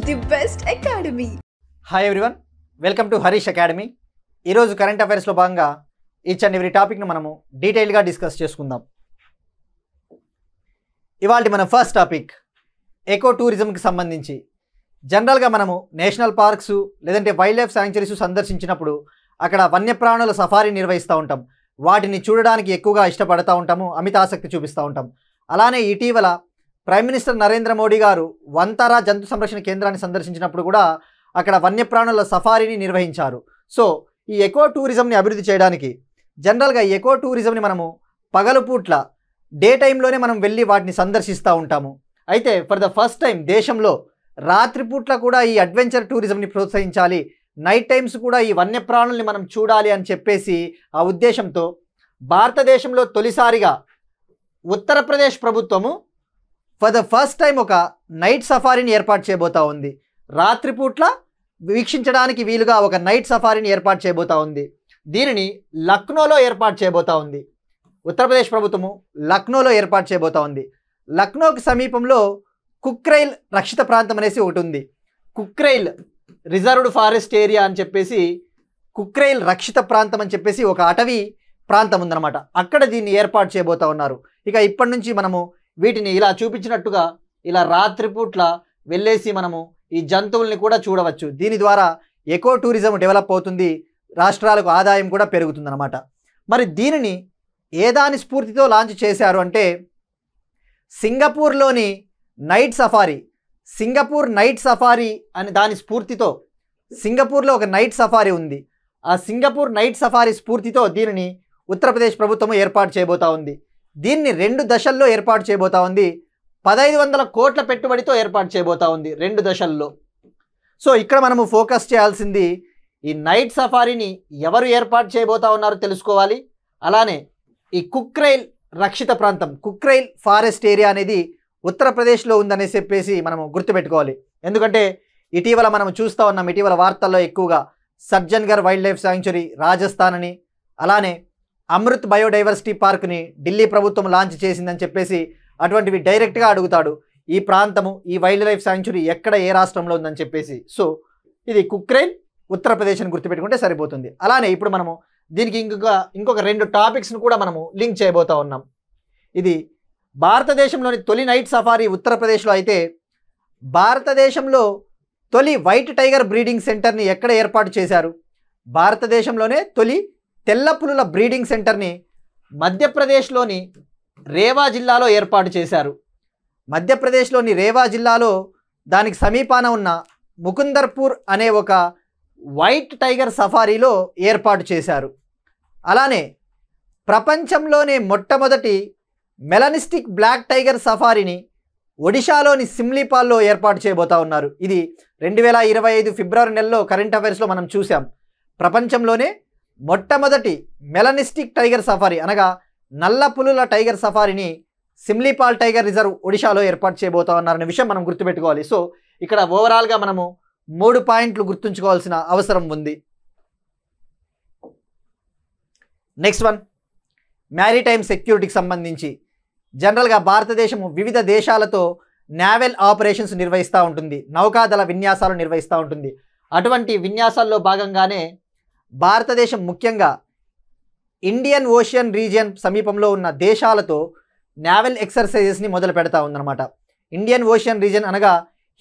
the best academy. Hi everyone, welcome to Harish academy. ఈరోజు current అఫైర్స్లో భాగంగా each and every టాపిక్ను మనము డీటెయిల్గా డిస్కస్ చేసుకుందాం. ఇవాళ మన ఫస్ట్ టాపిక్ ఎకో టూరిజంకి సంబంధించి. జనరల్గా మనము నేషనల్ పార్క్స్ లేదంటే వైల్డ్ లైఫ్ శాంక్చురీస్ సందర్శించినప్పుడు అక్కడ వన్యప్రాణుల సఫారీ నిర్వహిస్తూ ఉంటాం. వాటిని చూడడానికి ఎక్కువగా ఇష్టపడతా ఉంటాము, అమిత ఆసక్తి చూపిస్తూ ఉంటాం. అలానే ఇటీవల ప్రైమ్ మినిస్టర్ నరేంద్ర మోడీ గారు వంతారా జంతు సంరక్షణ కేంద్రాన్ని సందర్శించినప్పుడు కూడా అక్కడ వన్యప్రాణుల సఫారీని నిర్వహించారు. సో ఈ ఎకో టూరిజంని అభివృద్ధి చేయడానికి జనరల్గా ఈ ఎకో టూరిజంని మనము పగలుపూట్ల డే టైంలోనే మనం వెళ్ళి వాటిని సందర్శిస్తూ ఉంటాము. అయితే ఫర్ ద ఫస్ట్ టైం దేశంలో రాత్రిపూట్ల కూడా ఈ అడ్వెంచర్ టూరిజంని ప్రోత్సహించాలి, నైట్ టైమ్స్ కూడా ఈ వన్యప్రాణుల్ని మనం చూడాలి అని చెప్పేసి ఆ ఉద్దేశంతో భారతదేశంలో తొలిసారిగా ఉత్తరప్రదేశ్ ప్రభుత్వము ఫర్ ద ఫస్ట్ టైం ఒక నైట్ సఫారీని ఏర్పాటు చేయబోతా ఉంది. రాత్రిపూట్ల వీక్షించడానికి వీలుగా ఒక నైట్ సఫారీని ఏర్పాటు చేయబోతా ఉంది. దీనిని లక్నోలో ఏర్పాటు చేయబోతా ఉంది. ఉత్తరప్రదేశ్ ప్రభుత్వము లక్నోలో ఏర్పాటు చేయబోతా ఉంది. లక్నోకి సమీపంలో కుక్రైల్ రక్షిత ప్రాంతం అనేసి ఒకటి ఉంది. కుక్రైల్ రిజర్వ్డ్ ఫారెస్ట్ ఏరియా అని చెప్పేసి, కుక్రైల్ రక్షిత ప్రాంతం అని చెప్పేసి ఒక అటవీ ప్రాంతం ఉందన్నమాట. అక్కడ దీన్ని ఏర్పాటు చేయబోతా ఉన్నారు. ఇక ఇప్పటి నుంచి మనము వీటిని ఇలా చూపించినట్టుగా ఇలా రాత్రిపూట్ల వెళ్ళేసి మనము ఈ జంతువుల్ని కూడా చూడవచ్చు. దీని ద్వారా ఎకో టూరిజం డెవలప్ అవుతుంది, రాష్ట్రాలకు ఆదాయం కూడా పెరుగుతుందన్నమాట. మరి దీనిని ఏదాని స్ఫూర్తితో లాంచ్ చేశారు అంటే సింగపూర్లోని night safari, Singapore night safari అని దాని స్ఫూర్తితో, సింగపూర్లో ఒక నైట్ సఫారీ ఉంది. ఆ సింగపూర్ నైట్ సఫారీ స్ఫూర్తితో దీనిని ఉత్తరప్రదేశ్ ప్రభుత్వం ఏర్పాటు చేయబోతా ఉంది. దీన్ని 2 దశల్లో ఏర్పాటు చేయబోతా ఉంది. 1500 కోట్ల పెట్టుబడితో ఏర్పాటు చేయబోతా ఉంది 2 దశల్లో. సో ఇక్కడ మనము ఫోకస్ చేయాల్సింది ఈ నైట్ సఫారీని ఎవరు ఏర్పాటు చేయబోతా ఉన్నారో తెలుసుకోవాలి. అలానే ఈ కుక్రైల్ రక్షిత ప్రాంతం, కుక్రైల్ ఫారెస్ట్ ఏరియా అనేది ఉత్తరప్రదేశ్లో ఉందని చెప్పేసి మనము గుర్తుపెట్టుకోవాలి. ఎందుకంటే ఇటీవల మనం చూస్తూ ఉన్నాం, ఇటీవల వార్తల్లో ఎక్కువగా సజ్జన్గర్ వైల్డ్ లైఫ్ శాంక్చురీ రాజస్థాన్ అని, అలానే అమృత్ బయోడైవర్సిటీ పార్క్ని ఢిల్లీ ప్రభుత్వం లాంచ్ చేసిందని చెప్పేసి అటువంటివి డైరెక్ట్గా అడుగుతాడు, ఈ ప్రాంతము ఈ వైల్డ్ లైఫ్ శాంక్చురీ ఎక్కడ ఏ రాష్ట్రంలో ఉందని చెప్పేసి. సో ఇది కుక్రైల్ ఉత్తరప్రదేశ్ అని గుర్తుపెట్టుకుంటే సరిపోతుంది. అలానే ఇప్పుడు మనము దీనికి ఇంకొక 2 టాపిక్స్ను కూడా మనము లింక్ చేయబోతా ఉన్నాం. ఇది భారతదేశంలోని తొలి నైట్ సఫారీ ఉత్తరప్రదేశ్లో అయితే, భారతదేశంలో తొలి వైట్ టైగర్ బ్రీడింగ్ సెంటర్ని ఎక్కడ ఏర్పాటు చేశారు? భారతదేశంలోనే తొలి తెల్ల పులుల బ్రీడింగ్ సెంటర్ని మధ్యప్రదేశ్లోని రేవా జిల్లాలో ఏర్పాటు చేశారు. మధ్యప్రదేశ్లోని రేవా జిల్లాలో దానికి సమీపాన ఉన్న ముకుందర్పూర్ అనే ఒక వైట్ టైగర్ సఫారీలో ఏర్పాటు చేశారు. అలానే ప్రపంచంలోనే మొట్టమొదటి మెలనిస్టిక్ బ్లాక్ టైగర్ సఫారీని ఒడిశాలోని సిమ్లీపాల్లో ఏర్పాటు చేయబోతా ఉన్నారు. ఇది 2025 ఫిబ్రవరి నెలలో కరెంట్ అఫైర్స్లో మనం చూసాం. ప్రపంచంలోనే మొట్టమొదటి మెలనిస్టిక్ టైగర్ సఫారీ అనగా నల్ల పులుల టైగర్ సఫారీని సిమ్లీపాల్ టైగర్ రిజర్వ్ ఒడిశాలో ఏర్పాటు చేయబోతా ఉన్నారనే విషయం మనం గుర్తుపెట్టుకోవాలి. సో ఇక్కడ ఓవరాల్గా మనము 3 పాయింట్లు గుర్తుంచుకోవాల్సిన అవసరం ఉంది. నెక్స్ట్ వన్, మ్యారిటైమ్ సెక్యూరిటీకి సంబంధించి జనరల్గా భారతదేశము వివిధ దేశాలతో నేవల్ ఆపరేషన్స్ నిర్వహిస్తూ ఉంటుంది, నౌకాదళ విన్యాసాలు నిర్వహిస్తూ ఉంటుంది. అటువంటి విన్యాసాల్లో భాగంగానే భారతదేశం ముఖ్యంగా ఇండియన్ ఓషియన్ రీజియన్ సమీపంలో ఉన్న దేశాలతో నేవల్ ఎక్సర్సైజెస్ని మొదలు పెడతా ఉందన్నమాట. ఇండియన్ ఓషియన్ రీజియన్ అనగా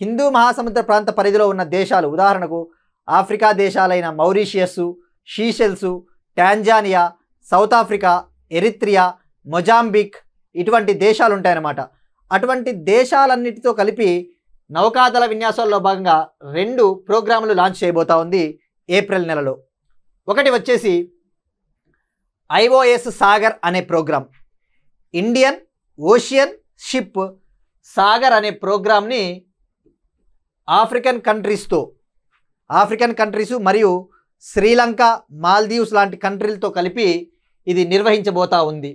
హిందూ మహాసముద్ర ప్రాంత పరిధిలో ఉన్న దేశాలు, ఉదాహరణకు ఆఫ్రికా దేశాలైన Mauritius, Seychelles, Tanzania, South Africa, Eritrea, Mozambique ఇటువంటి దేశాలు ఉంటాయన్నమాట. అటువంటి దేశాలన్నిటితో కలిపి నౌకాదళ విన్యాసాల్లో భాగంగా 2 ప్రోగ్రాములు లాంచ్ చేయబోతా ఉంది ఏప్రిల్ నెలలో. ఒకటి వచ్చేసి IOS సాగర్ అనే program, Indian ocean ship Sagar అనే ప్రోగ్రామ్ని ఆఫ్రికన్ కంట్రీస్ మరియు శ్రీలంక, మాల్దీవ్స్ లాంటి కంట్రీలతో కలిపి ఇది నిర్వహించబోతా ఉంది.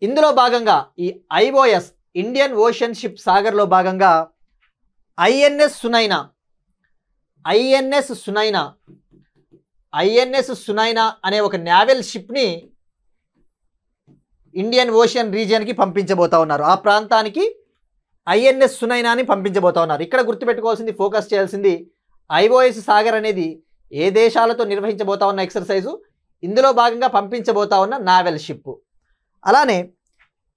ఇందులో భాగంగా ఈ IOS ఇండియన్ ఓషన్ షిప్ సాగర్లో భాగంగా INS సునైనా అనే ఒక నేవల్ షిప్ని ఇండియన్ ఓషియన్ రీజియన్కి పంపించబోతా ఉన్నారు. ఆ ప్రాంతానికి ఐఎన్ఎస్ సునైనాని పంపించబోతా ఉన్నారు. ఇక్కడ గుర్తుపెట్టుకోవాల్సింది, ఫోకస్ చేయాల్సింది ఐఓఎస్ సాగర్ అనేది ఏ దేశాలతో నిర్వహించబోతా ఉన్న ఎక్సర్సైజు, ఇందులో భాగంగా పంపించబోతా ఉన్న నావెల్ షిప్. అలానే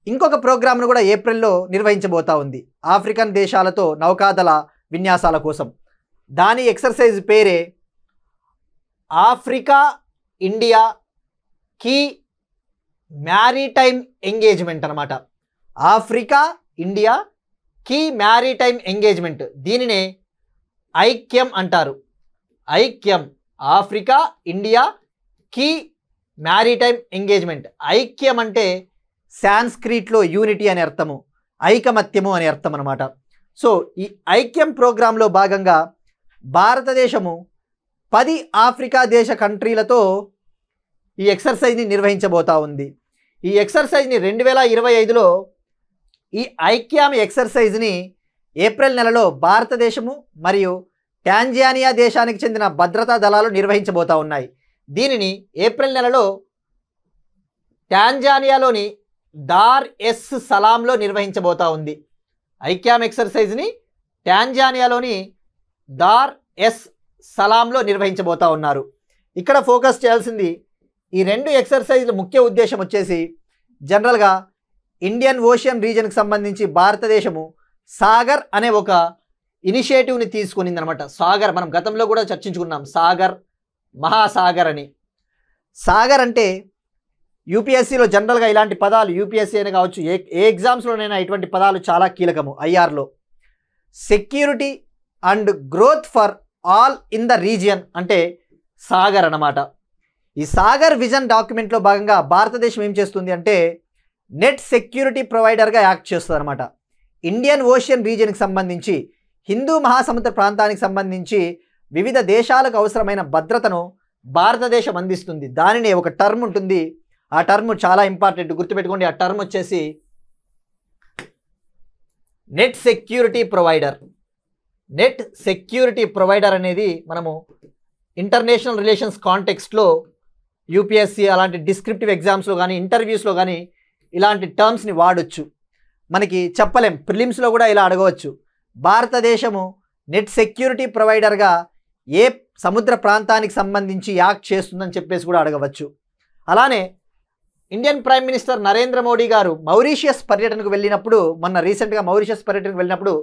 ఇంకొక ప్రోగ్రామ్ను కూడా ఏప్రిల్లో నిర్వహించబోతా ఉంది ఆఫ్రికన్ దేశాలతో నౌకాదళ విన్యాసాల కోసం. దాని ఎక్సర్సైజ్ పేరే Africa India Key Maritime Engagement అనమాట. Africa India Key Maritime Engagement, దీనినే ఐక్యం అంటారు. ఐక్యం, Africa India Key Maritime Engagement. ఐక్యం అంటే సాంస్క్రిట్లో యూనిటీ అనే అర్థము, ఐకమత్యము అనే అర్థం అనమాట. సో ఈ ఐక్యం ప్రోగ్రాంలో భాగంగా భారతదేశము 10 ఆఫ్రికా దేశ కంట్రీలతో ఈ ఎక్సర్సైజ్ని నిర్వహించబోతా ఉంది. ఈ ఎక్సర్సైజ్ని 2025లో ఈ ఐక్యం ఎక్సర్సైజ్ని ఏప్రిల్ నెలలో భారతదేశము మరియు టాంజానియా దేశానికి చెందిన భద్రతా దళాలు నిర్వహించబోతా ఉన్నాయి. దీనిని ఏప్రిల్ నెలలో టాంజానియాలోని దార్ ఎస్ సలాంలో నిర్వహించబోతా ఉంది. ఐక్యామ్ ఎక్సర్సైజ్ని టాంజానియాలోని దార్ ఎస్ సలాంలో నిర్వహించబోతా ఉన్నారు. ఇక్కడ ఫోకస్ చేయాల్సింది ఈ 2 ఎక్సర్సైజ్ల ముఖ్య ఉద్దేశం వచ్చేసి జనరల్గా ఇండియన్ ఓషియన్ రీజన్కి సంబంధించి భారతదేశము సాగర్ అనే ఒక ఇనిషియేటివ్ని తీసుకునింది అనమాట. సాగర్ మనం గతంలో కూడా చర్చించుకున్నాం, సాగర్, మహాసాగర్ అని. సాగర్ అంటే యూపీఎస్సీలో జనరల్గా ఇలాంటి పదాలు, యూపీఎస్సీ అయినా కావచ్చు, ఏ ఎగ్జామ్స్లోనైనా ఇటువంటి పదాలు చాలా కీలకము. ఐఆర్లో security and growth for all in the region అంటే సాగర్ అన్నమాట. ఈ సాగర్ విజన్ డాక్యుమెంట్లో భాగంగా భారతదేశం ఏం చేస్తుంది అంటే నెట్ సెక్యూరిటీ ప్రొవైడర్గా యాక్ట్ చేస్తుంది అనమాట. ఇండియన్ ఓషియన్ రీజియన్కి సంబంధించి, హిందూ మహాసముద్ర ప్రాంతానికి సంబంధించి వివిధ దేశాలకు అవసరమైన భద్రతను భారతదేశం అందిస్తుంది. దానిని ఒక టర్మ్ ఉంటుంది, ఆ టర్మ్ చాలా ఇంపార్టెంట్, గుర్తుపెట్టుకోండి. ఆ టర్మ్ వచ్చేసి net security provider. Net security provider అనేది మనము ఇంటర్నేషనల్ రిలేషన్స్ కాంటెక్స్ట్లో యూపీఎస్సీ అలాంటి డిస్క్రిప్టివ్ ఎగ్జామ్స్లో కానీ ఇంటర్వ్యూస్లో కానీ ఇలాంటి టర్మ్స్ని వాడొచ్చు. మనకి చెప్పలేం, ప్రిలిమ్స్లో కూడా ఇలా అడగవచ్చు. భారతదేశము నెట్ సెక్యూరిటీ ప్రొవైడర్గా ఏ సముద్ర ప్రాంతానికి సంబంధించి యాక్ట్ చేస్తుందని చెప్పేసి కూడా అడగవచ్చు. అలానే Indian prime minister Narendra Modi గారు మౌరీషియస్ పర్యటనకు వెళ్ళినప్పుడు, మొన్న రీసెంట్గా మౌరీషియస్ పర్యటనకు వెళ్ళినప్పుడు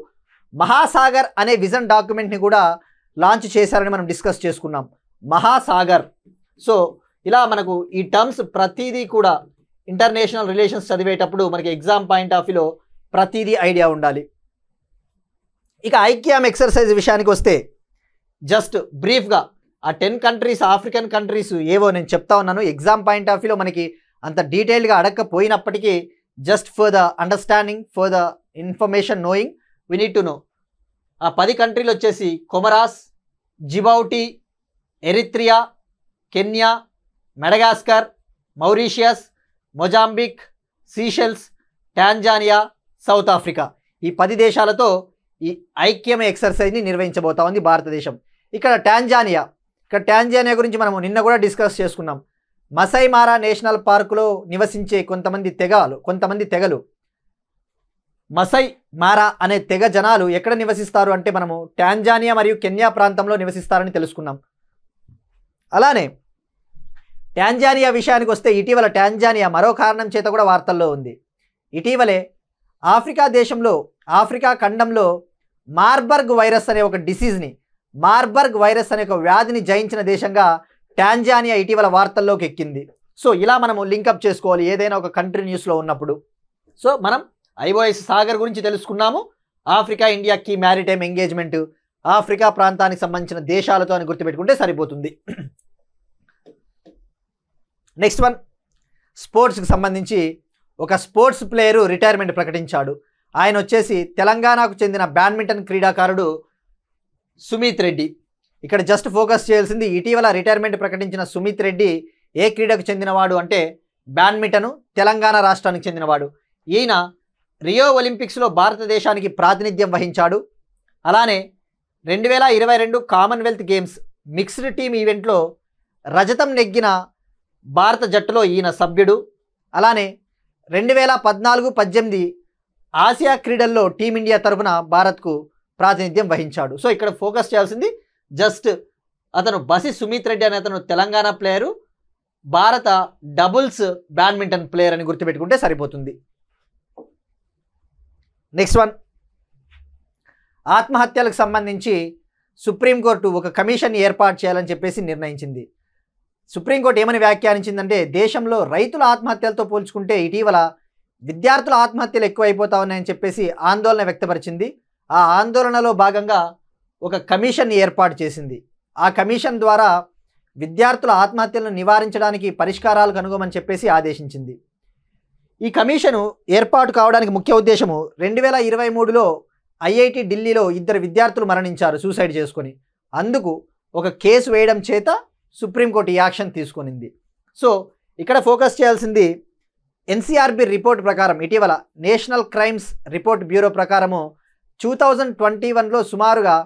మహాసాగర్ అనే విజన్ డాక్యుమెంట్ని కూడా లాంచ్ చేశారని మనం డిస్కస్ చేసుకున్నాం. మహాసాగర్. సో ఇలా మనకు ఈ టర్మ్స్ ప్రతిదీ కూడా ఇంటర్నేషనల్ రిలేషన్స్ చదివేటప్పుడు మనకి ఎగ్జామ్ పాయింట్ ఆఫ్ వ్యూలో ప్రతిదీ ఐడియా ఉండాలి. ఇక ఐక్యామ్ ఎక్సర్సైజ్ విషయానికి వస్తే జస్ట్ బ్రీఫ్గా ఆ 10 కంట్రీస్, ఆఫ్రికన్ కంట్రీస్ ఏవో నేను చెప్తా ఉన్నాను. ఎగ్జామ్ పాయింట్ ఆఫ్ వ్యూలో మనకి అంత డీటెయిల్గా అడగకపోయినప్పటికీ just for the understanding, for the information knowing we need to know. ఆ 10 కంట్రీలు వచ్చేసి Comoros, Djibouti, Eritrea, Kenya, Madagascar, Mauritius, Mozambique, Seychelles, Tanzania, South Africa. ఈ 10 దేశాలతో ఈ ఐక్యం ఎక్సర్సైజ్ని నిర్వహించబోతా ఉంది భారతదేశం. ఇక్కడ టాంజానియా గురించి మనము నిన్న కూడా డిస్కస్ చేసుకున్నాం. మసై మారా నేషనల్ పార్కులో నివసించే కొంతమంది తెగలు, మసై మారా అనే తెగ జనాలు ఎక్కడ నివసిస్తారు అంటే మనము టాంజానియా మరియు కెన్యా ప్రాంతంలో నివసిస్తారని తెలుసుకున్నాం. అలానే టాంజానియా విషయానికి వస్తే ఇటీవల టాంజానియా మరో కారణం చేత కూడా వార్తల్లో ఉంది. ఇటీవలే ఆఫ్రికా ఖండంలో మార్బర్గ్ వైరస్ అనే ఒక డిసీజ్ని, మార్బర్గ్ వైరస్ అనే ఒక వ్యాధిని జయించిన దేశంగా టాంజానియా ఇటీవల వార్తల్లోకి ఎక్కింది. సో ఇలా మనము లింకప్ చేసుకోవాలి ఏదైనా ఒక కంట్రీ న్యూస్లో ఉన్నప్పుడు. సో మనం ఐఓఎస్ సాగర్ గురించి తెలుసుకున్నాము. Africa India key maritime engagement, Africa ప్రాంతానికి సంబంధించిన దేశాలతో అని గుర్తుపెట్టుకుంటే సరిపోతుంది. నెక్స్ట్ వన్, స్పోర్ట్స్కి సంబంధించి ఒక స్పోర్ట్స్ ప్లేయరు రిటైర్మెంట్ ప్రకటించాడు. ఆయన వచ్చేసి తెలంగాణకు చెందిన బ్యాడ్మింటన్ క్రీడాకారుడు సుమిత్ రెడ్డి. ఇక్కడ జస్ట్ ఫోకస్ చేయాల్సింది ఇటీవల రిటైర్మెంట్ ప్రకటించిన సుమిత్ రెడ్డి ఏ క్రీడకు చెందినవాడు అంటే బ్యాడ్మింటను, తెలంగాణ రాష్ట్రానికి చెందినవాడు. ఈయన రియో ఒలింపిక్స్లో భారతదేశానికి ప్రాతినిధ్యం వహించాడు. అలానే 2022 కామన్వెల్త్ గేమ్స్ మిక్స్డ్ టీమ్ ఈవెంట్లో రజతం నెగ్గిన భారత జట్టులో ఈయన సభ్యుడు. అలానే 2014-18 ఆసియా క్రీడల్లో టీమిండియా తరఫున భారత్కు ప్రాతినిధ్యం వహించాడు. సో ఇక్కడ ఫోకస్ చేయాల్సింది జస్ట్ అతను బసి సుమిత్ రెడ్డి అనే అతను తెలంగాణ ప్లేయరు, భారత డబుల్స్ బ్యాడ్మింటన్ ప్లేయర్ అని గుర్తుపెట్టుకుంటే సరిపోతుంది. నెక్స్ట్ వన్, ఆత్మహత్యలకు సంబంధించి సుప్రీంకోర్టు ఒక కమిషన్ ఏర్పాటు చేయాలని చెప్పేసి నిర్ణయించింది. సుప్రీంకోర్టు ఏమని వ్యాఖ్యానించిందంటే, దేశంలో రైతుల ఆత్మహత్యలతో పోల్చుకుంటే ఇటీవల విద్యార్థుల ఆత్మహత్యలు ఎక్కువైపోతా ఉన్నాయని చెప్పేసి ఆందోళన వ్యక్తపరిచింది. ఆ ఆందోళనలో భాగంగా ఒక కమిషన్ ఏర్పాటు చేసింది. ఆ కమిషన్ ద్వారా విద్యార్థుల ఆత్మహత్యలను నివారించడానికి పరిష్కారాలు కనుగొమని చెప్పేసి ఆదేశించింది. ఈ కమిషను ఏర్పాటు కావడానికి ముఖ్య ఉద్దేశము 2023లో ఐఐటి ఢిల్లీలో 2 విద్యార్థులు మరణించారు సూసైడ్ చేసుకొని. అందుకు ఒక కేసు వేయడం చేత సుప్రీంకోర్టు ఈ యాక్షన్ తీసుకునింది. సో ఇక్కడ ఫోకస్ చేయాల్సింది ఎన్సీఆర్బీ రిపోర్ట్ ప్రకారం, ఇటీవల నేషనల్ క్రైమ్స్ రిపోర్ట్ బ్యూరో ప్రకారము 2021లో సుమారుగా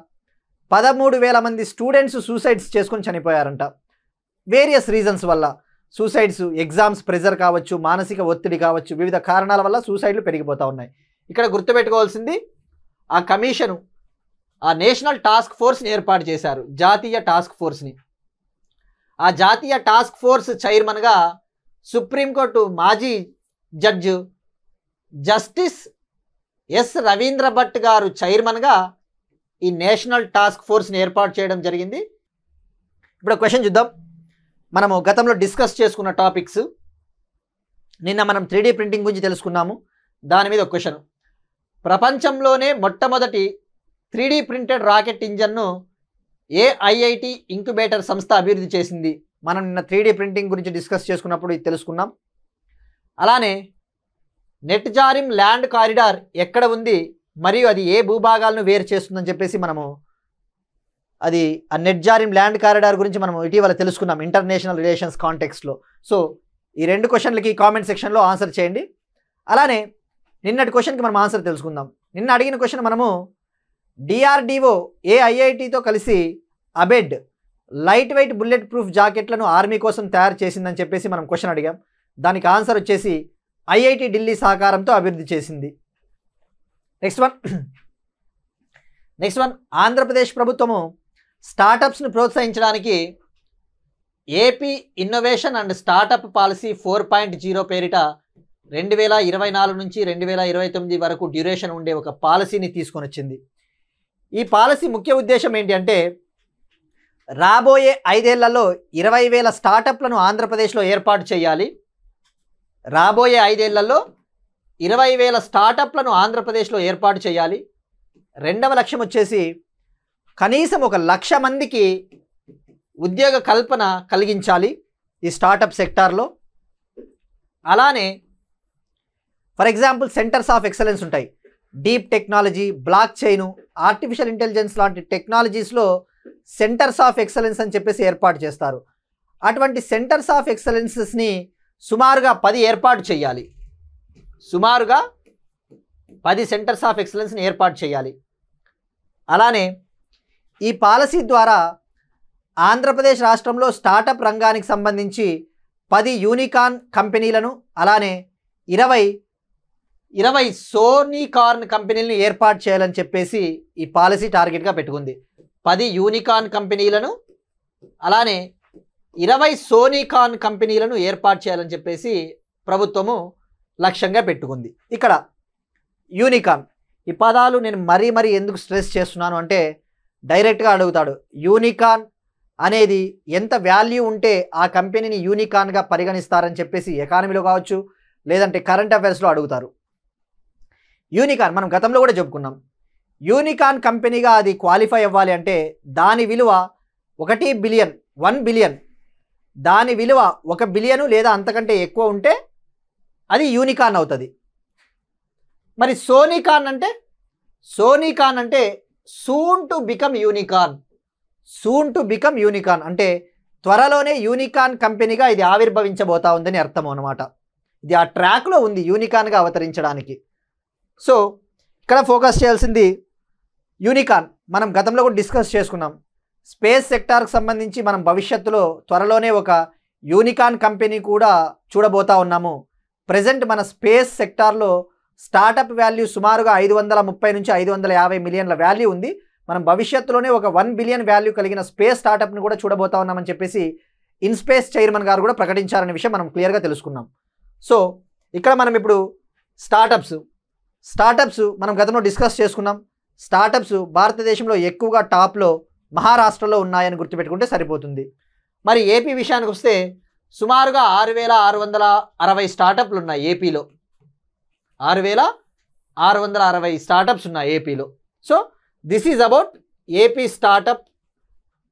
13,000 మంది స్టూడెంట్స్ సూసైడ్స్ చేసుకొని చనిపోయారంట. వేరియస్ రీజన్స్ వల్ల సూసైడ్స్, ఎగ్జామ్స్ ప్రెజర్ కావచ్చు, మానసిక ఒత్తిడి కావచ్చు, వివిధ కారణాల వల్ల సూసైడ్లు పెరిగిపోతూ ఉన్నాయి. ఇక్కడ గుర్తుపెట్టుకోవాల్సింది, ఆ కమిషను ఆ నేషనల్ టాస్క్ ఫోర్స్ని ఏర్పాటు చేశారు, జాతీయ టాస్క్ ఫోర్స్ని. ఆ జాతీయ టాస్క్ ఫోర్స్ చైర్మన్గా సుప్రీంకోర్టు మాజీ judge justice S Ravindra Bhat గారు చైర్మన్గా ఈ నేషనల్ టాస్క్ ఫోర్స్ని ఏర్పాటు చేయడం జరిగింది. ఇప్పుడు క్వశ్చన్ చూద్దాం. మనము గతంలో డిస్కస్ చేసుకున్న టాపిక్స్, నిన్న మనం 3D ప్రింటింగ్ గురించి తెలుసుకున్నాము. దాని మీద ఒక క్వశ్చన్, ప్రపంచంలోనే మొట్టమొదటి 3D ప్రింటెడ్ రాకెట్ ఇంజన్ను ఏ ఐఐటి ఇంక్యుబేటర్ సంస్థ అభివృద్ధి చేసింది? మనం నిన్న 3D ప్రింటింగ్ గురించి డిస్కస్ చేసుకున్నప్పుడు ఇది తెలుసుకున్నాం. అలానే నెట్ జారిమ్ ల్యాండ్ కారిడార్ ఎక్కడ ఉంది మరియు అది ఏ భూభాగాలను వేరు చేస్తుందని చెప్పేసి మనము అది ఆ నెట్ జారిమ్ ల్యాండ్ కారిడార్ గురించి మనం ఇటీవల తెలుసుకున్నాం ఇంటర్నేషనల్ రిలేషన్స్ కాంటెక్స్ట్లో. సో ఈ 2 క్వశ్చన్లకి కామెంట్ సెక్షన్లో ఆన్సర్ చేయండి. అలానే నిన్నటి క్వశ్చన్కి మనం ఆన్సర్ తెలుసుకుందాం. నిన్న అడిగిన క్వశ్చన్ మనము డిఆర్డిఓ ఏ ఐఐటితో కలిసి ABHED light weight bullet proof జాకెట్లను ఆర్మీ కోసం తయారు చేసిందని చెప్పేసి మనం క్వశ్చన్ అడిగాం. దానికి ఆన్సర్ వచ్చేసి ఐఐటి ఢిల్లీ సహకారంతో అభివృద్ధి చేసింది. నెక్స్ట్ వన్, ఆంధ్రప్రదేశ్ ప్రభుత్వము స్టార్టప్స్ను ప్రోత్సహించడానికి AP innovation and startup policy 4.0 పేరిట 2024 నుంచి 2029 వరకు డ్యూరేషన్ ఉండే ఒక పాలసీని తీసుకొని వచ్చింది. ఈ పాలసీ ముఖ్య ఉద్దేశం ఏంటి అంటే, రాబోయే 5 ఏళ్లలో 20,000 స్టార్టప్లను ఆంధ్రప్రదేశ్లో ఏర్పాటు చేయాలి. రాబోయే 5 ఏళ్లలో 20,000 స్టార్టప్లను ఆంధ్రప్రదేశ్లో ఏర్పాటు చేయాలి. రెండవ లక్ష్యం వచ్చేసి కనీసం 1,00,000 మందికి ఉద్యోగ కల్పన కలిగించాలి ఈ స్టార్టప్ సెక్టార్లో. అలానే for example centres of excellence ఉంటాయి. Deep technology, blockchain, artificial intelligence లాంటి టెక్నాలజీస్లో సెంటర్స్ ఆఫ్ ఎక్సలెన్స్ అని చెప్పేసి ఏర్పాటు చేస్తారు. అటువంటి సెంటర్స్ ఆఫ్ ఎక్సలెన్సెస్ని సుమారుగా 10 ఏర్పాటు చేయాలి. సుమారుగా 10 సెంటర్స్ ఆఫ్ ఎక్సలెన్స్ని ఏర్పాటు చేయాలి. అలానే ఈ పాలసీ ద్వారా ఆంధ్రప్రదేశ్ రాష్ట్రంలో స్టార్టప్ రంగానికి సంబంధించి 10 యూనికార్న్ కంపెనీలను, అలానే 20 సోనికార్న్ కంపెనీలను ఏర్పాటు చేయాలని చెప్పేసి ఈ పాలసీ టార్గెట్గా పెట్టుకుంది. 10 యూనికార్న్ కంపెనీలను, అలానే 20 సోనికార్న్ కంపెనీలను ఏర్పాటు చేయాలని చెప్పేసి ప్రభుత్వము లక్ష్యంగా పెట్టుకుంది. ఇక్కడ యూనికార్న్ ఈ పదాలు నేను మరీ ఎందుకు స్ట్రెస్ చేస్తున్నాను అంటే, డైరెక్ట్గా అడుగుతాడు, యూనికార్న్ అనేది ఎంత వాల్యూ ఉంటే ఆ కంపెనీని యూనికార్న్గా పరిగణిస్తారని చెప్పేసి ఎకానమీలో కావచ్చు, లేదంటే కరెంట్ అఫైర్స్లో అడుగుతారు. యూనికార్న్ మనం గతంలో కూడా చెప్పుకున్నాం. యూనికార్న్ కంపెనీగా అది క్వాలిఫై అవ్వాలి అంటే దాని విలువ 1 బిలియన్, దాని విలువ 1 బిలియన్ లేదా అంతకంటే ఎక్కువ ఉంటే అది యూనికార్న్ అవుతుంది. మరి సోనికార్న్ అంటే సూన్ టు బికమ్ యూనికార్న్ అంటే త్వరలోనే యూనికార్న్ కంపెనీగా ఇది ఆవిర్భవించబోతా ఉందని అర్థం అన్నమాట. ఇది ఆ ట్రాక్లో ఉంది యూనికార్న్గా అవతరించడానికి. సో ఇక్కడ ఫోకస్ చేయాల్సింది యూనికార్న్. మనం గతంలో కూడా డిస్కస్ చేసుకున్నాం. స్పేస్ సెక్టార్కి సంబంధించి మనం భవిష్యత్తులో త్వరలోనే ఒక యూనికార్న్ కంపెనీ కూడా చూడబోతా ఉన్నాము. ప్రజెంట్ మన స్పేస్ సెక్టార్లో స్టార్టప్ వాల్యూ సుమారుగా 530 నుంచి 550 మిలియన్ల వాల్యూ ఉంది. మనం భవిష్యత్తులోనే ఒక 1 బిలియన్ వాల్యూ కలిగిన స్పేస్ స్టార్టప్ని కూడా చూడబోతా ఉన్నామని చెప్పేసి ఇన్స్పేస్ చైర్మన్ గారు కూడా ప్రకటించారనే విషయం మనం క్లియర్గా తెలుసుకున్నాం. సో ఇక్కడ మనం ఇప్పుడు స్టార్టప్స్ మనం గతంలో డిస్కస్ చేసుకున్నాం. స్టార్టప్స్ భారతదేశంలో ఎక్కువగా టాప్లో మహారాష్ట్రలో ఉన్నాయని గుర్తుపెట్టుకుంటే సరిపోతుంది. మరి ఏపీ విషయానికి వస్తే సుమారుగా 6,660 స్టార్టప్లు ఉన్నాయి ఏపీలో. 6,660 స్టార్టప్స్ ఉన్నాయి ఏపీలో. So this is about AP startup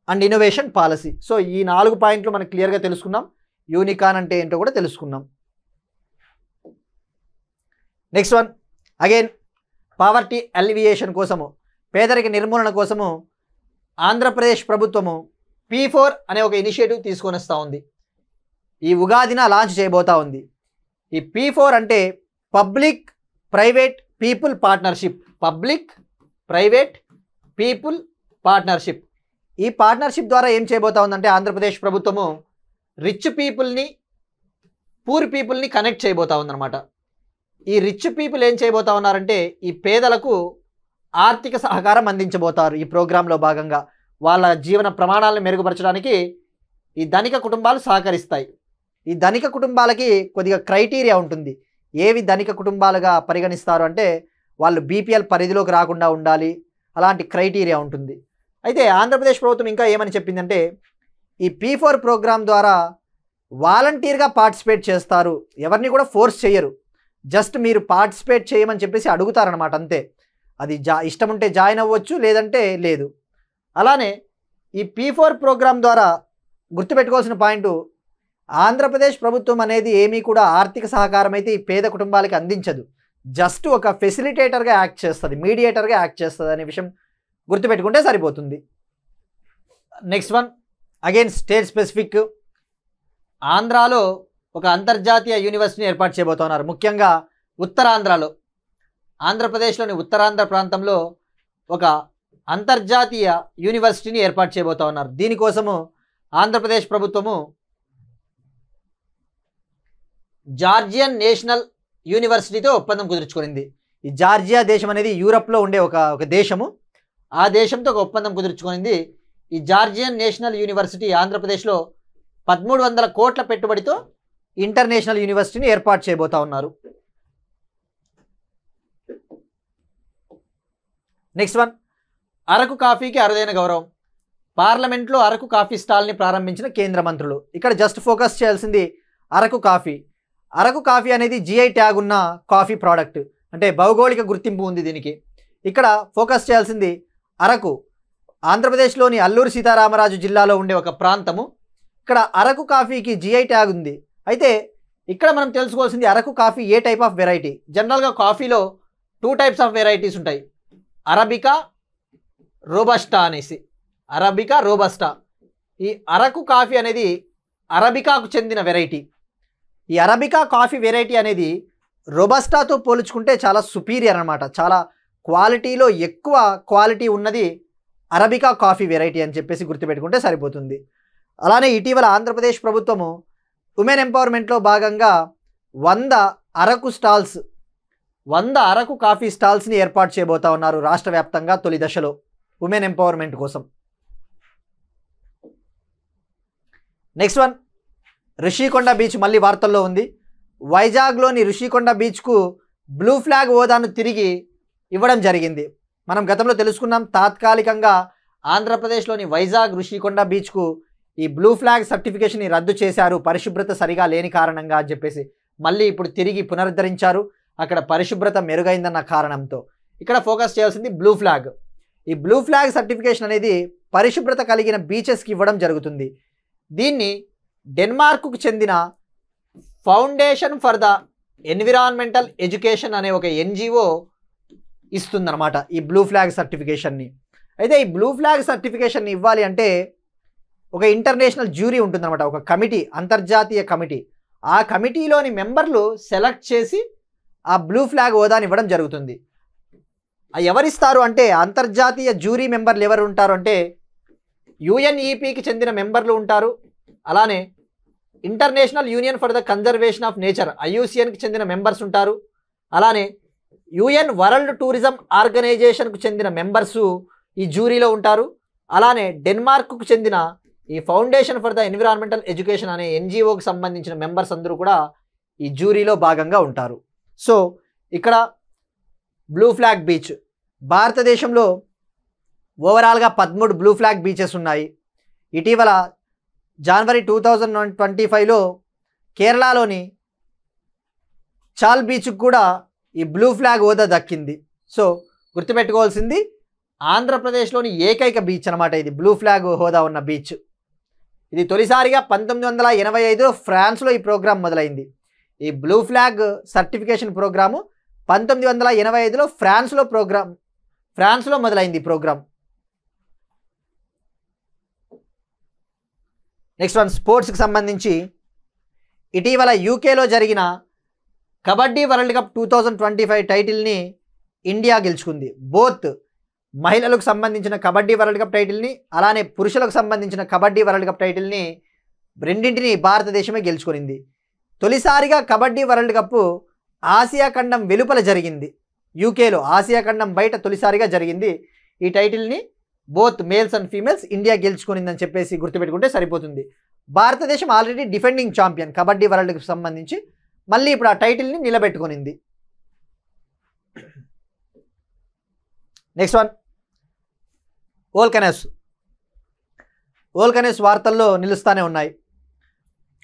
and innovation policy. So ఈ 4 పాయింట్లు మనం క్లియర్గా తెలుసుకున్నాం. యూనికాన్ అంటే ఏంటో కూడా తెలుసుకున్నాం. నెక్స్ట్ వన్ అగైన్ పావర్టీ అలివియేషన్ కోసము, పేదరిక నిర్మూలన కోసము ఆంధ్రప్రదేశ్ ప్రభుత్వము P4 అనే ఒక ఇనిషియేటివ్ తీసుకొని వస్తూ ఉంది. ఈ ఉగాదిన లాంచ్ చేయబోతా ఉంది. ఈ P4 అంటే పబ్లిక్ ప్రైవేట్ పీపుల్ పార్ట్నర్షిప్. ఈ పార్ట్నర్షిప్ ద్వారా ఏం చేయబోతా ఉందంటే ఆంధ్రప్రదేశ్ ప్రభుత్వము రిచ్ పీపుల్ని పూర్ పీపుల్ని కనెక్ట్ చేయబోతా ఉందన్నమాట. ఈ రిచ్ పీపుల్ ఏం చేయబోతా ఉన్నారంటే ఈ పేదలకు ఆర్థిక సహకారం అందించబోతారు. ఈ ప్రోగ్రాంలో భాగంగా వాళ్ళ జీవన ప్రమాణాలను మెరుగుపరచడానికి ఈ ధనిక కుటుంబాలు సహకరిస్తాయి. ఈ ధనిక కుటుంబాలకి కొద్దిగా క్రైటీరియా ఉంటుంది. ఏవి ధనిక కుటుంబాలుగా పరిగణిస్తారు అంటే వాళ్ళు బీపీఎల్ పరిధిలోకి రాకుండా ఉండాలి, అలాంటి క్రైటీరియా ఉంటుంది. అయితే ఆంధ్రప్రదేశ్ ప్రభుత్వం ఇంకా ఏమని చెప్పిందంటే ఈ P4 ప్రోగ్రాం ద్వారా వాలంటీర్గా పార్టిసిపేట్ చేస్తారు. ఎవరిని కూడా ఫోర్స్ చేయరు, జస్ట్ మీరు పార్టిసిపేట్ చేయమని చెప్పేసి అడుగుతారనమాట, అంతే. అది ఇష్టం ఉంటే జాయిన్ అవ్వచ్చు, లేదంటే లేదు. అలానే ఈ P4 ప్రోగ్రాం ద్వారా గుర్తుపెట్టుకోవాల్సిన పాయింట్, ఆంధ్రప్రదేశ్ ప్రభుత్వం అనేది ఏమీ కూడా ఆర్థిక సహకారం అయితే ఈ పేద కుటుంబాలకి అందించదు. జస్ట్ ఒక ఫెసిలిటేటర్గా యాక్ట్ చేస్తుంది, మీడియేటర్గా యాక్ట్ చేస్తుంది అనే విషయం గుర్తుపెట్టుకుంటే సరిపోతుంది. Next one again state specific. ఆంధ్రాలో ఒక అంతర్జాతీయ యూనివర్సిటీని ఏర్పాటు చేయబోతున్నారు. ముఖ్యంగా ఉత్తరాంధ్రలో, ఆంధ్రప్రదేశ్లోని ఉత్తరాంధ్ర ప్రాంతంలో ఒక అంతర్జాతీయ యూనివర్సిటీని ఏర్పాటు చేయబోతా ఉన్నారు. దీనికోసము ఆంధ్రప్రదేశ్ ప్రభుత్వము జార్జియన్ నేషనల్ యూనివర్సిటీతో ఒప్పందం కుదుర్చుకునింది. ఈ జార్జియా దేశం అనేది యూరప్లో ఉండే ఒక దేశము. ఆ దేశంతో ఒక ఒప్పందం కుదుర్చుకునింది. ఈ జార్జియన్ నేషనల్ యూనివర్సిటీ ఆంధ్రప్రదేశ్లో 1300 కోట్ల పెట్టుబడితో ఇంటర్నేషనల్ యూనివర్సిటీని ఏర్పాటు చేయబోతా ఉన్నారు. నెక్స్ట్ వన్ అరకు కాఫీకి అరుదైన గౌరవం. పార్లమెంట్లో అరకు కాఫీ స్టాల్ని ప్రారంభించిన కేంద్ర మంత్రులు. ఇక్కడ జస్ట్ ఫోకస్ చేయాల్సింది అరకు కాఫీ. అరకు కాఫీ అనేది GI ట్యాగ్ ఉన్న కాఫీ ప్రోడక్ట్, అంటే భౌగోళిక గుర్తింపు ఉంది దీనికి. ఇక్కడ ఫోకస్ చేయాల్సింది అరకు, ఆంధ్రప్రదేశ్లోని అల్లూరి సీతారామరాజు జిల్లాలో ఉండే ఒక ప్రాంతము. ఇక్కడ అరకు కాఫీకి GI ట్యాగ్ ఉంది. అయితే ఇక్కడ మనం తెలుసుకోవాల్సింది Araku coffee A type of variety. జనరల్గా కాఫీలో 2 టైప్స్ ఆఫ్ వెరైటీస్ ఉంటాయి, అరబికా, రోబస్టా అనేసి. Arabica, robusta. ఈ అరకు కాఫీ అనేది అరబికాకు చెందిన వెరైటీ. ఈ అరబికా కాఫీ వెరైటీ అనేది రోబస్టాతో పోల్చుకుంటే చాలా సుపీరియర్ అనమాట. చాలా క్వాలిటీలో ఎక్కువ క్వాలిటీ ఉన్నది అరబికా కాఫీ వెరైటీ అని చెప్పేసి గుర్తుపెట్టుకుంటే సరిపోతుంది. అలానే ఇటీవల ఆంధ్రప్రదేశ్ ప్రభుత్వము ఉమెన్ ఎంపవర్మెంట్లో భాగంగా 100 అరకు కాఫీ స్టాల్స్ని ఏర్పాటు చేయబోతా ఉన్నారు రాష్ట్ర వ్యాప్తంగా తొలి దశలో ఉమెన్ ఎంపవర్మెంట్ కోసం. నెక్స్ట్ వన్ రిషికొండ బీచ్ మళ్ళీ వార్తల్లో ఉంది. వైజాగ్లోని రిషికొండ బీచ్కు బ్లూ ఫ్లాగ్ హోదాను తిరిగి ఇవ్వడం జరిగింది. మనం గతంలో తెలుసుకున్నాం, తాత్కాలికంగా ఆంధ్రప్రదేశ్లోని వైజాగ్ రిషికొండ బీచ్కు ఈ బ్లూ ఫ్లాగ్ సర్టిఫికేషన్ని రద్దు చేశారు, పరిశుభ్రత సరిగా లేని కారణంగా అని చెప్పేసి. మళ్ళీ ఇప్పుడు తిరిగి పునరుద్ధరించారు, అక్కడ పరిశుభ్రత మెరుగైందన్న కారణంతో. ఇక్కడ ఫోకస్ చేయాల్సింది బ్లూ ఫ్లాగ్. ఈ బ్లూ ఫ్లాగ్ సర్టిఫికేషన్ అనేది పరిశుభ్రత కలిగిన బీచెస్కి ఇవ్వడం జరుగుతుంది. దీన్ని డెన్మార్క్కు చెందిన foundation for the environmental education అనే ఒక NGO ఇస్తుందన్నమాట ఈ బ్లూ ఫ్లాగ్ సర్టిఫికేషన్ని. అయితే ఈ బ్లూ ఫ్లాగ్ సర్టిఫికేషన్ని ఇవ్వాలి అంటే ఒక ఇంటర్నేషనల్ జ్యూరీ ఉంటుందన్నమాట, ఒక కమిటీ, అంతర్జాతీయ కమిటీ. ఆ కమిటీలోని మెంబర్లు సెలెక్ట్ చేసి ఆ బ్లూ ఫ్లాగ్ హోదాని ఇవ్వడం జరుగుతుంది. ఎవరిస్తారు అంటే అంతర్జాతీయ జ్యూరీ మెంబర్లు ఎవరు ఉంటారు అంటే UNEPకి చెందిన మెంబర్లు ఉంటారు. అలానే International Union for the Conservation of Nature IUCNకి చెందిన మెంబర్స్ ఉంటారు. అలానే యుఎన్ వరల్డ్ టూరిజం ఆర్గనైజేషన్కు చెందిన మెంబర్సు ఈ జ్యూరీలో ఉంటారు. అలానే డెన్మార్క్కు చెందిన ఈ foundation for the environmental education అనే ఎన్జిఓకి సంబంధించిన మెంబర్స్ అందరూ కూడా ఈ జ్యూరీలో భాగంగా ఉంటారు. సో ఇక్కడ బ్లూ ఫ్లాగ్ బీచ్, భారతదేశంలో ఓవరాల్గా 13 బ్లూ ఫ్లాగ్ బీచెస్ ఉన్నాయి. ఇటీవల జనవరి 2025లో కేరళలోని చాల్ బీచ్కు కూడా ఈ బ్లూ ఫ్లాగ్ హోదా దక్కింది. సో గుర్తుపెట్టుకోవాల్సింది ఆంధ్రప్రదేశ్లోని ఏకైక బీచ్ అనమాట ఇది, బ్లూ ఫ్లాగ్ హోదా ఉన్న బీచ్. ఇది తొలిసారిగా 1985లో ఫ్రాన్స్లో ఈ ప్రోగ్రాం మొదలైంది. ఈ బ్లూ ఫ్లాగ్ సర్టిఫికేషన్ ప్రోగ్రాము 1985లో ఫ్రాన్స్లో మొదలైంది ఈ ప్రోగ్రాం. నెక్స్ట్ వన్ స్పోర్ట్స్కి సంబంధించి ఇటీవల యూకేలో జరిగిన కబడ్డీ వరల్డ్ కప్ 2025 టైటిల్ని ఇండియా గెలుచుకుంది. బోత్ మహిళలకు సంబంధించిన కబడ్డీ వరల్డ్ కప్ టైటిల్ని అలానే పురుషులకు సంబంధించిన కబడ్డీ వరల్డ్ కప్ టైటిల్ని రెండింటిని భారతదేశమే గెలుచుకునింది. తొలిసారిగా కబడ్డీ వరల్డ్ కప్ ఆసియా ఖండం వెలుపల జరిగింది. యూకేలో ఆసియా ఖండం బయట తొలిసారిగా జరిగింది. ఈ టైటిల్ని both males and females India గెలుచుకునిందని చెప్పేసి గుర్తుపెట్టుకుంటే సరిపోతుంది. భారతదేశం already defending champion kabaddi world cup సంబంధించి, మళ్ళీ ఇప్పుడు ఆ టైటిల్ని నిలబెట్టుకునింది. నెక్స్ట్ వన్ వోల్కనస్ వార్తల్లో నిలుస్తూనే ఉన్నాయి.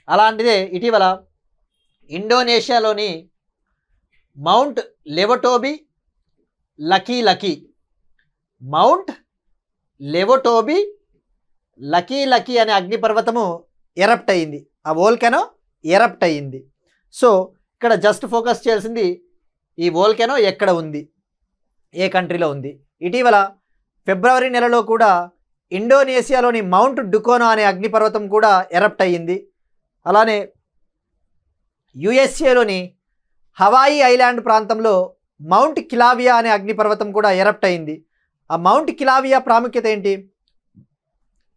అలాంటిదే ఇటీవల ఇండోనేషియాలోని మౌంట్ లెవటోబి లకీ అనే అగ్నిపర్వతము ఎరప్ట్ అయ్యింది. ఆ వోల్కెనో ఎరప్ట్ అయ్యింది. సో ఇక్కడ జస్ట్ ఫోకస్ చేయాల్సింది ఈ వోల్కెనో ఎక్కడ ఉంది, ఏ కంట్రీలో ఉంది. ఇటీవల ఫిబ్రవరి నెలలో కూడా ఇండోనేషియాలోని మౌంట్ డుకోనో అనే అగ్నిపర్వతం కూడా ఎరప్ట్ అయ్యింది. అలానే యుఎస్ఏలోని హవాయి ఐలాండ్ ప్రాంతంలో మౌంట్ కిలావియా అనే అగ్నిపర్వతం కూడా ఎరప్ట్ అయింది. ఆ మౌంట్ కిలావియా ప్రాముఖ్యత ఏంటి?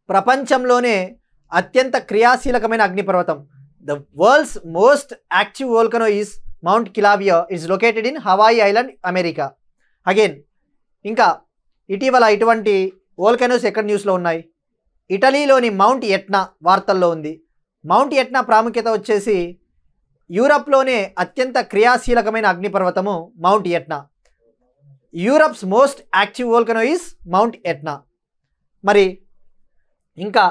ప్రపంచంలోనే అత్యంత క్రియాశీలకమైన అగ్నిపర్వతం. The world's most active volcano is Mount Kilauea. It's located in Hawaii island, America. Again ఇంకా ఇటీవల ఇటువంటి వోల్కనోస్ ఎక్కడ న్యూస్లో ఉన్నాయి? ఇటలీలోని మౌంట్ ఎట్నా వార్తల్లో ఉంది. మౌంట్ ఎట్నా ప్రాముఖ్యత వచ్చేసి యూరప్లోనే అత్యంత క్రియాశీలకమైన అగ్నిపర్వతము Mount Etna. Europe's most active volcano is Mount Etna. మరి ఇంకా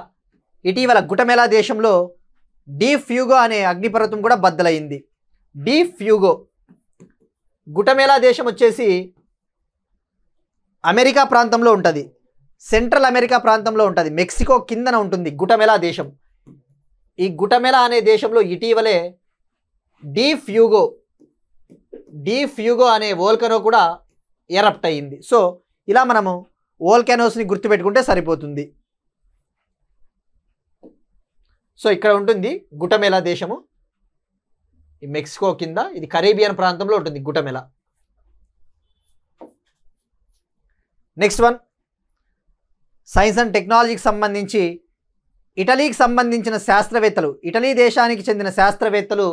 ఇటీవల గుటమెలా దేశంలో డీ ఫ్యూగో అనే అగ్నిపర్వతం కూడా బద్దలైంది. డీ ఫ్యూగో గుటమెలా దేశం వచ్చేసి అమెరికా ప్రాంతంలో ఉంటుంది, సెంట్రల్ అమెరికా ప్రాంతంలో ఉంటుంది, మెక్సికో కిందన ఉంటుంది గుటమెలా దేశం. ఈ గుటమెలా అనే దేశంలో ఇటీవలే డీ ఫ్యూగో అనే వోల్కనో కూడా ఎరప్ట్ అయ్యింది. సో ఇలా మనము వోల్కనోస్ని గుర్తుపెట్టుకుంటే సరిపోతుంది. సో ఇక్కడ ఉంటుంది గుటమెలా దేశము, ఈ మెక్సికో కింద, ఇది కరేబియన్ ప్రాంతంలో ఉంటుంది గుటమెలా. నెక్స్ట్ వన్ సైన్స్ అండ్ టెక్నాలజీకి సంబంధించి ఇటలీకి సంబంధించిన శాస్త్రవేత్తలు, ఇటలీ దేశానికి చెందిన శాస్త్రవేత్తలు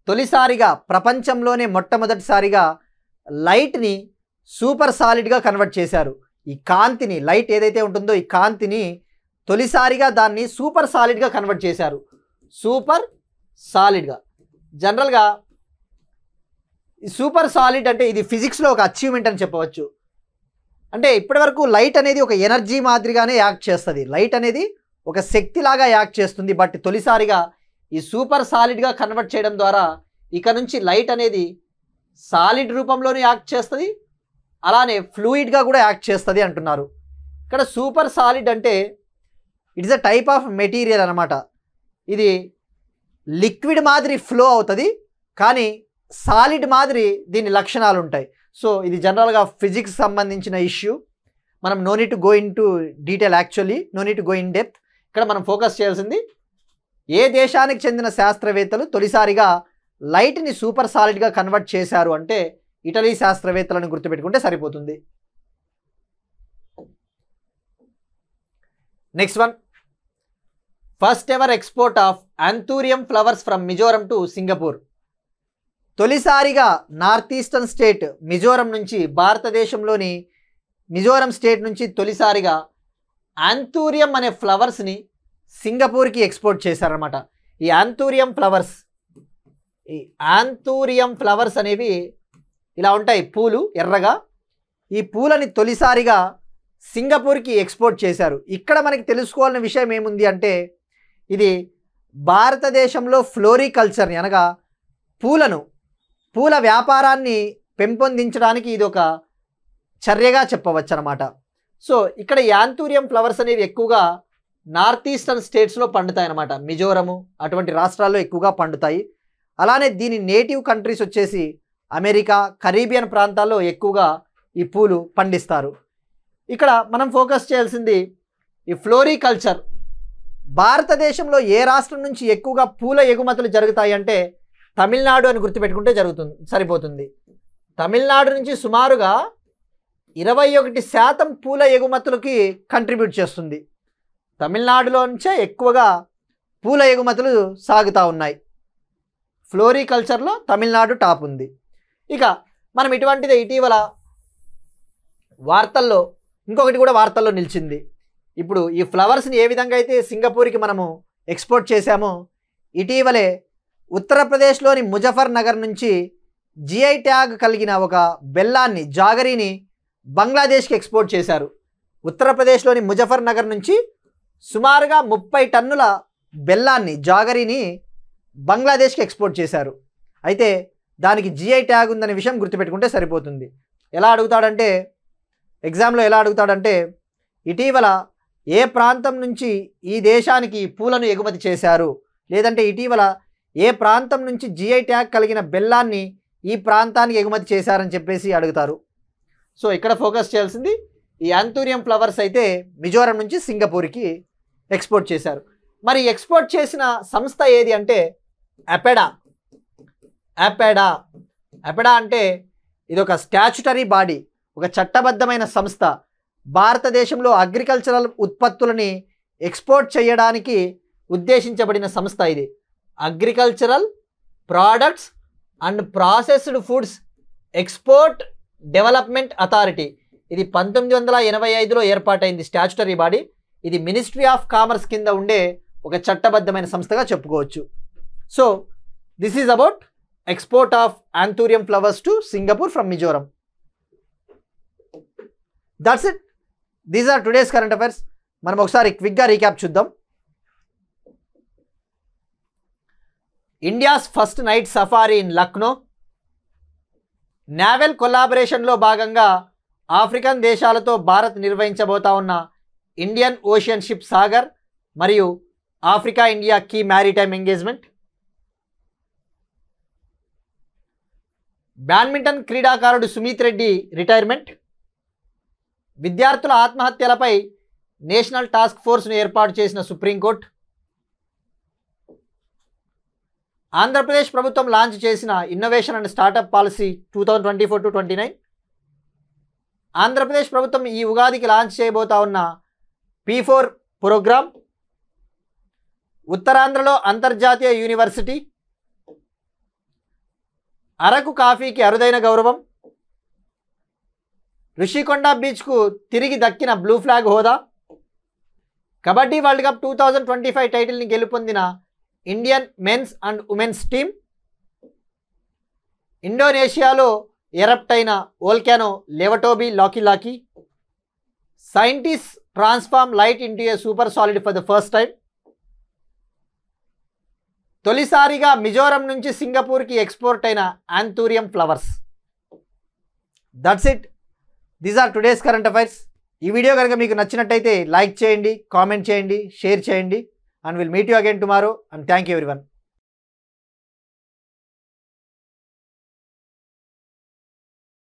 తొలిసారిగా ప్రపంచంలోనే మొట్టమొదటిసారిగా లైట్ని సూపర్ సాలిడ్గా కన్వర్ట్ చేశారు. ఈ కాంతిని, లైట్ ఏదైతే ఉంటుందో ఈ కాంతిని తొలిసారిగా దాన్ని సూపర్ సాలిడ్గా కన్వర్ట్ చేశారు. సూపర్ సాలిడ్గా. జనరల్గా ఈ సూపర్ సాలిడ్ అంటే ఇది ఫిజిక్స్లో ఒక అచీవ్మెంట్ అని చెప్పవచ్చు. అంటే ఇప్పటివరకు లైట్ అనేది ఒక ఎనర్జీ మాదిరిగానే యాక్ట్ చేస్తుంది, లైట్ అనేది ఒక శక్తిలాగా యాక్ట్ చేస్తుంది. బట్ తొలిసారిగా ఈ సూపర్ సాలిడ్గా కన్వర్ట్ చేయడం ద్వారా ఇక నుంచి లైట్ అనేది సాలిడ్ రూపంలోనే యాక్ట్ చేస్తుంది, అలానే ఫ్లూయిడ్గా కూడా యాక్ట్ చేస్తుంది అంటున్నారు. ఇక్కడ సూపర్ సాలిడ్ అంటే it is a type of material అనమాట. ఇది లిక్విడ్ మాదిరి ఫ్లో అవుతుంది, కానీ సాలిడ్ మాదిరి దీని లక్షణాలు ఉంటాయి. సో ఇది జనరల్గా ఫిజిక్స్ సంబంధించిన ఇష్యూ. మనం no need to go into detail, actually no need to go in depth. ఇక్కడ మనం ఫోకస్ చేయాల్సింది ఏ దేశానికి చెందిన శాస్త్రవేత్తలు తొలిసారిగా లైట్ని సూపర్ సాలిడ్గా కన్వర్ట్ చేశారు అంటే ఇటలీ శాస్త్రవేత్తలను గుర్తుపెట్టుకుంటే సరిపోతుంది. Next one first ever export of anthurium flowers from Mizoram to Singapore. తొలిసారిగా నార్త్ ఈస్టర్న్ స్టేట్ మిజోరం నుంచి, భారతదేశంలోని మిజోరం స్టేట్ నుంచి తొలిసారిగా యాంథూరియం అనే ఫ్లవర్స్ని సింగపూర్కి ఎక్స్పోర్ట్ చేశారన్నమాట. ఈ యాంథూరియం ఫ్లవర్స్ అనేవి ఇలా ఉంటాయి, పూలు ఎర్రగా. ఈ పూలని తొలిసారిగా సింగపూర్కి ఎక్స్పోర్ట్ చేశారు. ఇక్కడ మనకి తెలుసుకోవాల్సిన విషయం ఏముంది అంటే, ఇది భారతదేశంలో ఫ్లోరికల్చర్ని అనగా పూల వ్యాపారాన్ని పెంపొందించడానికి ఇది ఒక చర్యగా చెప్పవచ్చు అన్నమాట. సో ఇక్కడ యాంథూరియం ఫ్లవర్స్ అనేవి ఎక్కువగా నార్త్ ఈస్టర్న్ స్టేట్స్లో పండుతాయి అన్నమాట. మిజోరము అటువంటి రాష్ట్రాల్లో ఎక్కువగా పండుతాయి. అలానే దీని నేటివ్ కంట్రీస్ వచ్చేసి అమెరికా, కరీబియన్ ప్రాంతాల్లో ఎక్కువగా ఈ పూలు పండిస్తారు. ఇక్కడ మనం ఫోకస్ చేయాల్సింది ఈ ఫ్లోరికల్చర్. భారతదేశంలో ఏ రాష్ట్రం నుంచి ఎక్కువగా పూల ఎగుమతులు జరుగుతాయి అంటే తమిళనాడు అని గుర్తుపెట్టుకుంటే సరిపోతుంది. తమిళనాడు నుంచి సుమారుగా 21% పూల ఎగుమతులకి కంట్రిబ్యూట్ చేస్తుంది. తమిళనాడులో నుంచే ఎక్కువగా పూల ఎగుమతులు సాగుతూ ఉన్నాయి. ఫ్లోరికల్చర్లో తమిళనాడు టాప్ ఉంది. ఇక మనం ఇటువంటిదే ఇటీవల వార్తల్లో ఇంకొకటి కూడా వార్తల్లో నిలిచింది. ఇప్పుడు ఈ ఫ్లవర్స్ని ఏ విధంగా అయితే సింగపూర్కి మనము ఎక్స్పోర్ట్ చేశామో, ఇటీవలే ఉత్తరప్రదేశ్లోని ముజఫర్ నగర్ నుంచి జిఐ ట్యాగ్ కలిగిన ఒక బెల్లాన్ని, జాగరీని బంగ్లాదేశ్కి ఎక్స్పోర్ట్ చేశారు. ఉత్తరప్రదేశ్లోని ముజఫర్ నగర్ నుంచి సుమారుగా 30 టన్నుల బెల్లాన్ని, జాగరీని బంగ్లాదేశ్కి ఎక్స్పోర్ట్ చేశారు. అయితే దానికి జిఐ ట్యాగ్ ఉందనే విషయం గుర్తుపెట్టుకుంటే సరిపోతుంది. ఎగ్జామ్లో ఎలా అడుగుతాడంటే ఇటీవల ఏ ప్రాంతం నుంచి ఈ దేశానికి పూలను ఎగుమతి చేశారు, లేదంటే ఇటీవల ఏ ప్రాంతం నుంచి జిఐ ట్యాగ్ కలిగిన బెల్లాన్ని ఈ ప్రాంతానికి ఎగుమతి చేశారని చెప్పేసి అడుగుతారు. సో ఇక్కడ ఫోకస్ చేయాల్సింది ఈ యాంథూరియం ఫ్లవర్స్ అయితే మిజోరం నుంచి సింగపూర్కి ఎక్స్పోర్ట్ చేశారు. మరి ఎక్స్పోర్ట్ చేసిన సంస్థ ఏది అంటే అపెడా. అపెడా అంటే ఇది ఒక స్టాచ్యుటరీ బాడీ, ఒక చట్టబద్ధమైన సంస్థ. భారతదేశంలో అగ్రికల్చరల్ ఉత్పత్తులని ఎక్స్పోర్ట్ చేయడానికి ఉద్దేశించబడిన సంస్థ ఇది. Agricultural Products and Processed Foods Export Development Authority. ఇది 1985లో ఏర్పాటైంది స్టాచ్యుటరీ బాడీ. ఇది మినిస్ట్రీ ఆఫ్ కామర్స్ కింద ఉండే ఒక చట్టబద్ధమైన సంస్థగా చెప్పుకోవచ్చు. So this is about export of anthurium flowers to Singapore from Mizoram. That's it. These are today's current affairs. మనం ఒకసారి క్విక్గా రీక్యాప్ చూద్దాం. India's first night safari in Lucknow. Naval కొలాబరేషన్లో భాగంగా ఆఫ్రికన్ దేశాలతో భారత్ నిర్వహించబోతా ఉన్న ఇండియన్ ఓషియన్ షిప్ సాగర్ మరియు Africa India key maritime engagement. Badminton క్రీడాకారుడు సుమిత్ రెడ్డి రిటైర్మెంట్. విద్యార్థుల ఆత్మహత్యలపై నేషనల్ టాస్క్ ఫోర్స్ను ఏర్పాటు చేసిన సుప్రీంకోర్టు. ఆంధ్రప్రదేశ్ ప్రభుత్వం లాంచ్ చేసిన innovation and startup policy 2024-29. Andhra Pradesh ప్రభుత్వం ఈ ఉగాదికి లాంచ్ చేయబోతా ఉన్న P4 ప్రోగ్రామ్. ఉత్తరాంధ్రలో అంతర్జాతీయ యూనివర్సిటీ. అరకు కాఫీకి అరుదైన గౌరవం. ఋషికొండ బీచ్కు తిరిగి దక్కిన బ్లూ ఫ్లాగ్ హోదా. కబడ్డీ వరల్డ్ కప్ 2025 టైటిల్ని గెలుపొందిన Indian men's and women's team. ఇండోనేషియాలో ఎరప్ట్ అయిన volcano Lewotobi Laki. Scientist transform light into a super solid for the first time. తొలిసారిగా మిజోరం నుంచి సింగపూర్కి ఎక్స్పోర్ట్ అయిన anthurium flowers. That's it. These are today's current affairs. ఈ video కనుక మీకు నచ్చినట్టయితే లైక్ చేయండి, కామెంట్ చేయండి, షేర్ చేయండి. And we'll meet you again tomorrow, and thank you everyone.